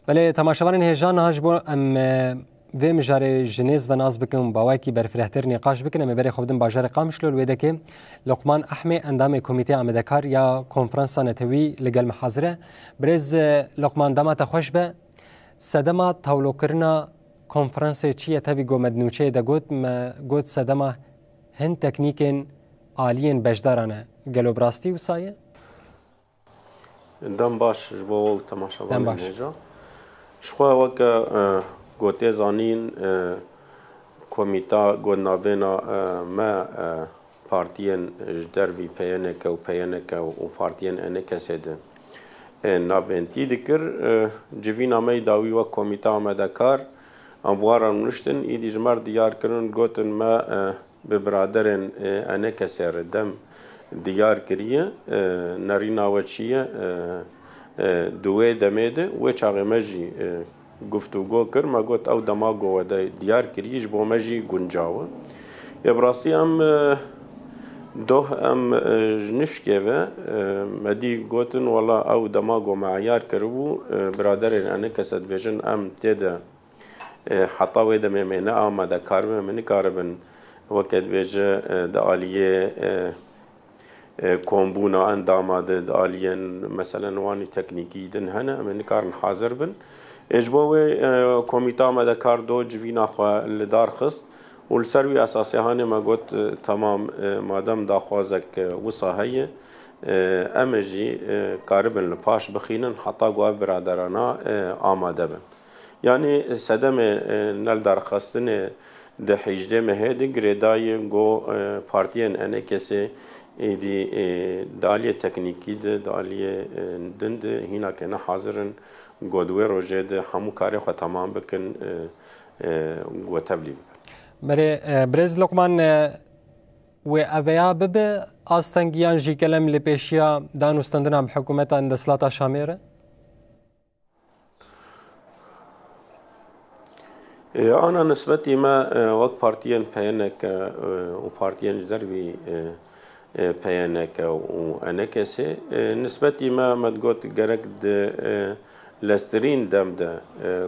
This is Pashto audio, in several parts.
بله تماشاوان هجان هاش بو ام و مجار جنیز و ناز بکن باوکی برفرهتر نقاش بکن ام بری خوبدن باجار قامشلو الویده که لقمان احمد اندام کمیته آمدکار یا کنفرانس نتوی لگل محاضره برز لقمان دامات خوش به سدما تولو کرنا کنفرانس چیه تاوی گومد نوچه دا گوت سدما هن تکنیکن آلین بجدارانه گلو براستی و سایه؟ دم باش جبو تماشاوان هجان شخوا وکا گوته زانین کمیتا گونابینا ما پارتین جدروی پیانکه و پیانکه و پارتین انکه سیده نابینتی دکر جوینا می داوی و کمیتا آمدکار امواران نشتن ایدی جمار دیار کرن گوتن ما ببرادرن انکه سیر دم دیار کریه نرینا و چیه دوی دمیده و چاقه مجی گفتگو کر ما گوت او دماغو و دیار کریش بو مجی گنجاوه یا براستی ام دوه ام جنفکه و مدی گوتن والا او دماغو معیار کربو برادرین انه کسد بیشن ام تیده حتی و دمه منه آمده کارمه منی کاربن وقت بیشه ده آلیه کومبونا انداماده ده آلیه مثلا وانی تکنیکی دن هنه منی کارن حاضر بن اجبوه کمیتا مدکار دو جوینا خواه لدار خست والسروي اساسي هاني ما قلت تمام مادام داخوازك وصاهيه امجي قاربا لباش بخينا حتى قوا برادرانا آماده بن يعني سدم نل دار خستن ده حجده مهد گردای گو پارتين انا كسي دي داليه تكنيكي داليه دند هنا كنا حاضرن گودوی روزه ده همو کاری خود تمام بکن و تبلیغ. بله برز لقمان و اویا بب آستانگیان جی کلم لپیشیا دانستندنا بحکومت اندسلات شامیره؟ أنا نسبتي ما وقت بارتيان بيانك وبارتيان جدروي بيانك وأنكسي نسبتي ما تقول جرك لسترین دم ده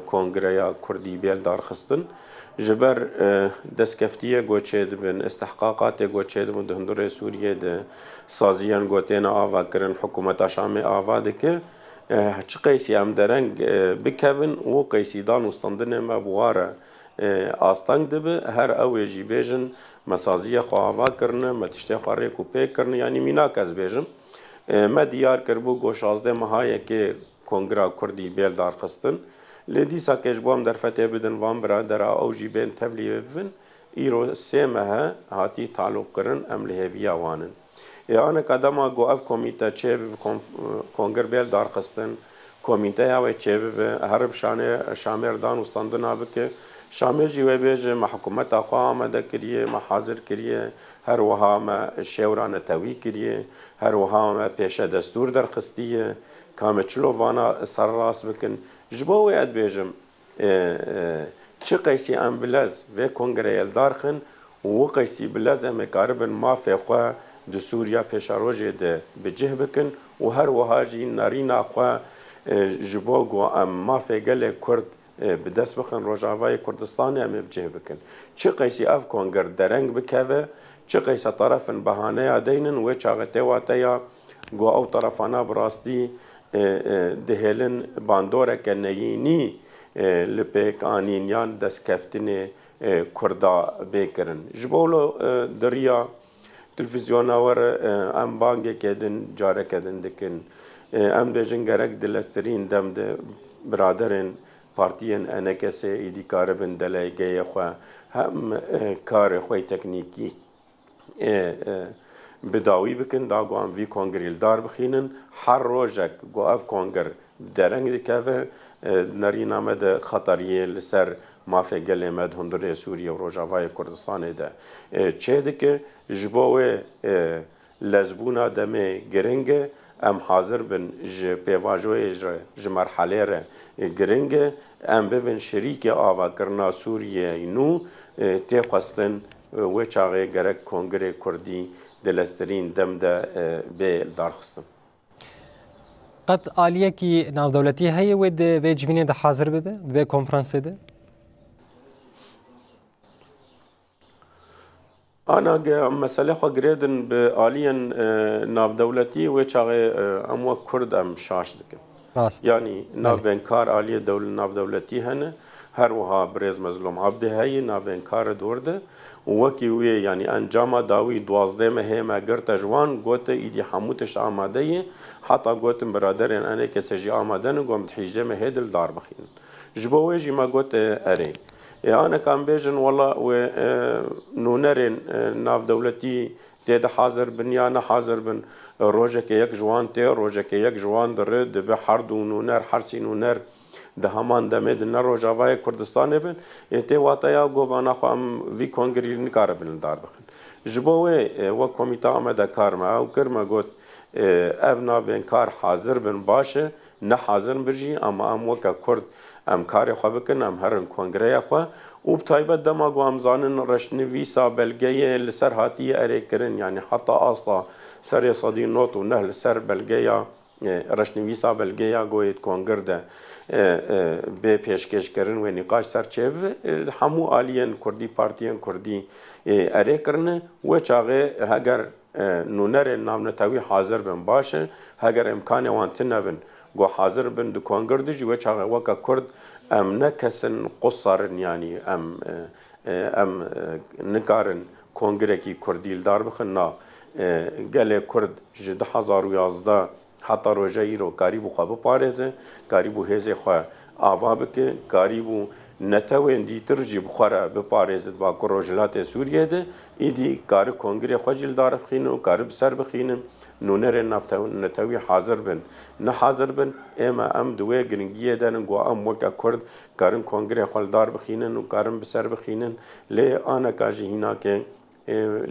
کنگریا کردی بیل دار خستن جبر دستکفتیه گوچه دبن استحقاقات گوچه دبن ده هندوره سوریه ده سازیان گوتین آوا کرن حکومت شام آوا ده که چه قیسی هم درنگ بکوین و قیسی دان وستندن ما بواره آستانگ دبه هر اویجی بیجن مسازیه خو آوا کرنه متشته خواره کوپه کرنه یعنی میناک از بیجم ما دیار کربو گوشازده ماهایه که کنگرا کردی بیل دار خستن لیدی ساکش بام در فتح بدن وام برادر او جی بین تبلیغ بفن ایرو سیمه هاتی تعلق کرن امله ویا وانن انا قدما گو اف کمیته چه کنگر بیل دار خستن کمیته یا چه هرب شانه شامردان وستاندنا بک شامر جی و بیج محکومت اخوا آمده کریه محاضر کریه هر وها ما شوران توی کریه هر وها ما پیش دستور در خستیه کامه چلو وانا سر راست بکن جبوه اد بیجم چه قیسی ام بلز و کنگره یلدار خن و قیسی بلز ام کاربن ما فیخوا دو سوریا پیش روژه ده بجه بکن و هر وهاجی نارینا خوا جبو گو ام ما فیگل کرد بدست بخن روجاوای کردستان ام بجه بکن چه قیسی اف کنگر درنگ بکوه چه قیسی طرفن بهانه دینن و چاقته واتیا گو او طرفانا براستی دهلن باندوره که نینی لپیک آنینیان دست کفتن کردا بکرن جبولو دریا تلفزیون آور ام بانگه کدن جاره کدن دکن ام بیجن گرک دلسترین دم ده برادرین پارتین انکسه ایدی کاربن دلایگه خواه هم کار خواه تکنیکی بداوی بکن دا گو ام وی کنگریل دار بخینن هر روزک گو اف کنگر درنگ دکوه نرینامه ده خطریه لسر مافه گله مد هندوره سوریه و روجاوای کردستان ده چه ده که جبوه لزبونا دمه گرنگه ام حاضر بن پیواجوه مرحله ره گرنگه ام ببین شریک آوا کرنا سوریه نو تی خواستن و چاقه گرک کنگره کردی دلسترین دم ده به دار خستم قد آلیه کی ناودولتی هی و د جوینه د حاضر به و کنفرانس ده أنا مسألة خو جريدن بآليا ناف دولتي وشاغي أمو كرد أم شاش دك يعني ناف بنكار آلية دول ناف دولتي هنا هر وها برز مظلوم عبده هاي ناف بنكار دورده وكي وي يعني أنجام داوي دوازده مهمة قرت جوان قوت إيدي حموتش آماده حتى قوت برادر أنا كسجي آمادن قوم تحيجه مهدل دار بخين جبوه جي ما قوت أري أنا كان بيجن والله ونونرين ناف دولتي تيدا حاضر بن يانا حاضر بن روجك يك جوان تي روجك يك جوان درد بحرد ونونر حرسي نونر ده همان دمد نروجاوای کردستان بن ته واتایا گوبانا خو ام وی کنگری نکار بن دار بخن جبوه و کمیته آمده کار ما او کرما گوت اونا بن کار حاضر بن باشه نه حاضر برجی اما ام وکا کرد ام کار خو بکن ام هرن کنگره خو او بتایبت دما گو ام زانن رشنویسا بلگیه لسر هاتی اره کرن یعنی حتی اصلا سر صدی نوت و نه لسر بلگیه رشنویسا بلگیه گوید کنگر ده به پیشکش کردن و نقاش سرچه همو آلیان کردی پارتیان کردی اره کرنه و چاقه اگر نونر نام نتاوی حاضر بن باشه اگر امکان وانت نبن گو حاضر بن دو کنگر دیجی و چاقه وکا کرد ام نکسن قصارن یعنی ام نکارن کنگره کی کردیل دار بخن نا گله کرد جده 2011 حتی روزه ایرو کاریبو خواب پارزه کاریبو هزه خواه آوا بکه کاریبو نتوین دیتر جی بخواره بپارزد با کروجلات سوریه ده ایدی کار کنگره خواه جلدار بخینه و کار بسر بخینه نونر نتوی حاضر بن نه حاضر بن اما ام دوی گرنگیه دارن گو ام وکا کرد کارن کنگره خوالدار بخینن و کارن بسر بخینن لی آنا کاجی هینا که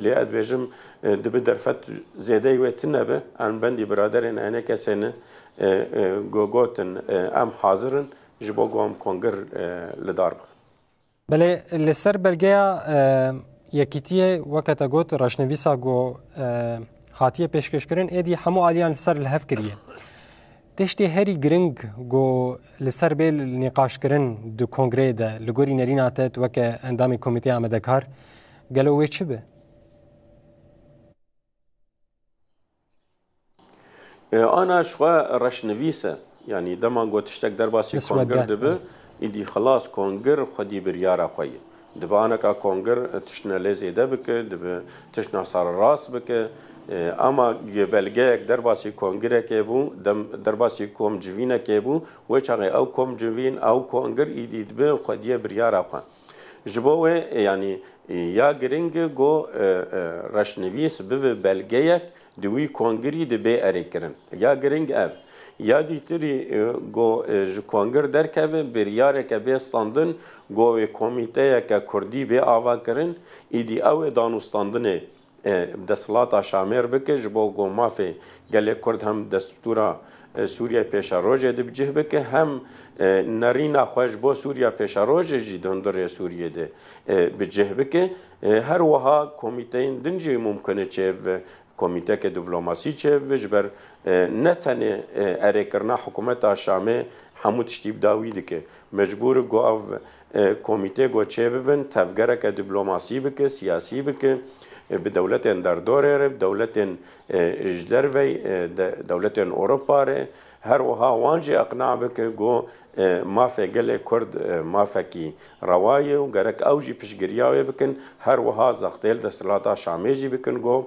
لأد بيجم دب درفت زيادة وقتنا به عن بندي برادرين أنا كسنة جوجوتن أم حاضرن جبوا قام كونجر لدارب. بله لسر بلگیا یکیتیه وقت اگوت راشنویسا گو هاتیه پیشکش کردن ایدی همو آلیان لسر الهف کریه. تشتی هری گرنگ گو لسر بیل نقاش کردن دو کنگره ده لگوری نریناتت وقت اندامی کمیته آمده کار گلوه چی به؟ أنا شوى رشنويسة يعني دما قلت اشتك درباسي كونجر دبه إدي خلاص كونجر خدي بريارة خوي دبا أنا كا كونجر تشنا لزي دبك دب تشنا صار راس بك أما بلغيك درباسي كونجر كيبو درباسي كوم جوينة كيبو ويشاغي أو كوم جوين أو كونجر إدي دبه خدي بريارة خوي جبوه يعني یا گرنگ گو رشنویس به بلگیک دوی کنگری ده به اره کرن یا گرنگ اب یا دیتری گو کنگر درکه بریاره که به استاندن گو کمیته که کردی به آوا کرن ایدی او دانستاندنه دستلات شامر بکه جبو گو مافه گله کرد هم دستورا سوریه پیش روزه دب جه بکه هم نرینا خوش با سوریه پیش روزه جی دندر سوریه ده بجه بکه هر وها کمیته دنجی ممکنه چه کمیته که دیپلماسی چه وجبر نتنه اره کرنا حکومت شامه همو تشتیب داوی دکه مجبور گو او کمیته گو چه ببن تفگره که دیپلماسی بکه سیاسی بکه به دولت در دوره به دولت اجدروی دولت اروپا هر وها وانجی اقناع بکه گو مافه گله کرد مافه کی روایه و گرک اوجی پیشگیریاوی بکن هر وها زختیل دستلاتا شامیجی بکن گو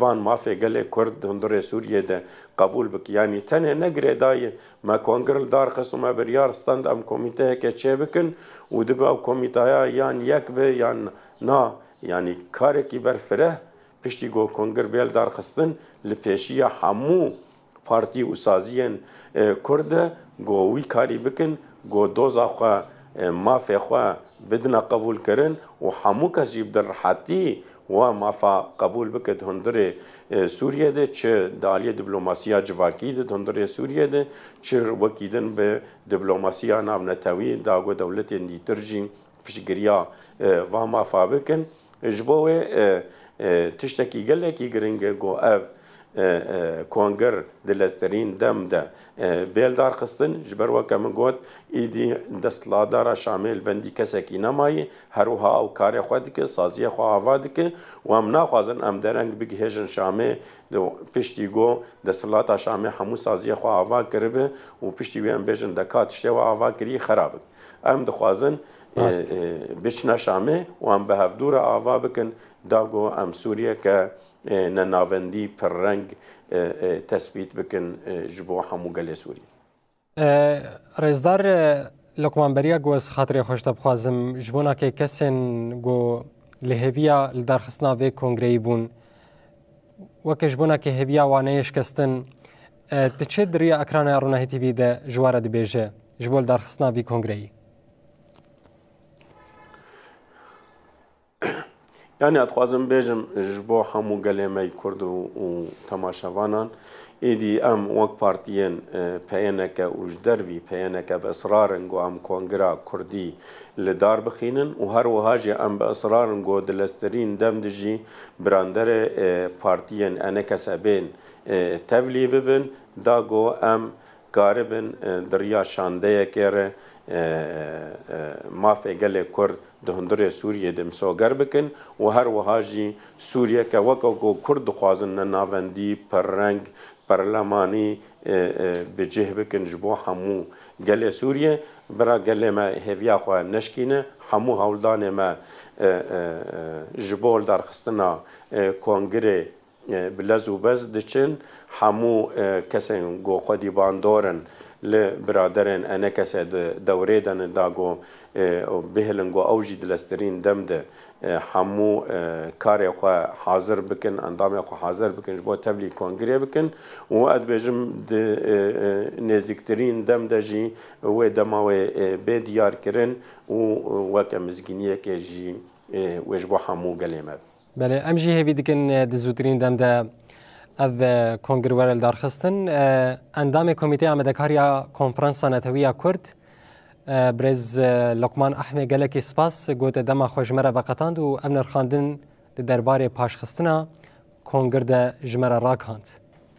وان مافه گله کرد هندور سوریه ده قبول بک یعنی تنه نگره دای ما کنگرل دار خصم ما بریار ستند ام کمیته که چه بکن و دبا کمیته یان یک به یان نا يعني كاركي برفره پشتی گو کنگر بیل دار خستن لپیشی همو پارتی اسازیان کرده گو وی کاری بکن گو دوزا خوا مافه خوا بدنا قبول کرن و همو کسی بدر راحتی و مافا قبول بکد هندره سوریه ده چه دالی دیپلماسیا جواکی ده هندره سوریه ده چه وکیدن به دیپلماسیا نام نتاوی داغو دولت دیترجین پشگریا و مافا بکن جبوه تشتكي قال لك يقرنج جو اف کۆنگر دلەستەرین دەم دە بێلدار خستن ji ber weke min got êdî desthilatdara Şamê li bendî kesekî nemayê herwiha ew karê xwe dike saziyê xwe ava dike û em naxwazin em dereng bigihêjin Şamê piştî got desthilatda Şamê hemû saziyê xwe ava kiribe û piştî wê em bêjin deka tiştê we ava kirî xerab bik em dixwazin biçine Şamê û em bi hevdûre ava bikin da got em Sûriyeke نناوندی پررنگ تثبیت بکن جبو همو گل سوری رزدار لقمانبریا گوز خاطر خوش بخوازم جبونا که کسین گو لهویا لدرخستنا و کنگری بون وکه جبونا که هویا وانهش کستن تچه دریا اکران رونه تیوی ده جواره دی بیجه جبو لدرخستنا و کنگری yani atxwazim bêjim ji bo hemû gelê me Kurd û temaşevanan êdî em wek partiyên peyêneke û ji dervî peyêneke bi israrin got em Kongera Kurdî li dar bixînin û her wiha jî em bi israrin got dilestîrîn dem de jî biranderê partiyên enekesebên tevlî bibin da got em garibin diriya şandeyekê re mafê gelê Kurd di hundirê Sûriyê de misoger bikin û her wiha jî Sûriyeke weke ku Kurd dixwazin nenavendî perreng perlemanî bi cih bikin ji bo hemû gelê Sûriyê bira gelê me hêviya xwe neşkîne hemû hewldanê me ji bo darxistina Kongirê bi lez û bez diçin hemû kesên got xwedî bandorin li biraderên enekese dewrê de da got bihêlin got ew jî dilestîrîn dem de hemû karê xwe hazir bikin endamê xwe hazir bikin ji bo tevlî Kongirê bikin û ez dibêjim di nêzîktirîn dem de jî wê dema wê bê diyar kirin û weke mizgîniyekê jî wê ji bo hemû gelê me بله ام جی هیوی دیکن دزوترین دم ده او کنگروار دارخستن اندام کمیته آمدکاریا کنفرانس نتویا کرد برز لقمان احمد گلکی سپاس گوت دم خوشمره وقتاند و امن خواندن درباره پاشخستنا کنگر ده جمره راکاند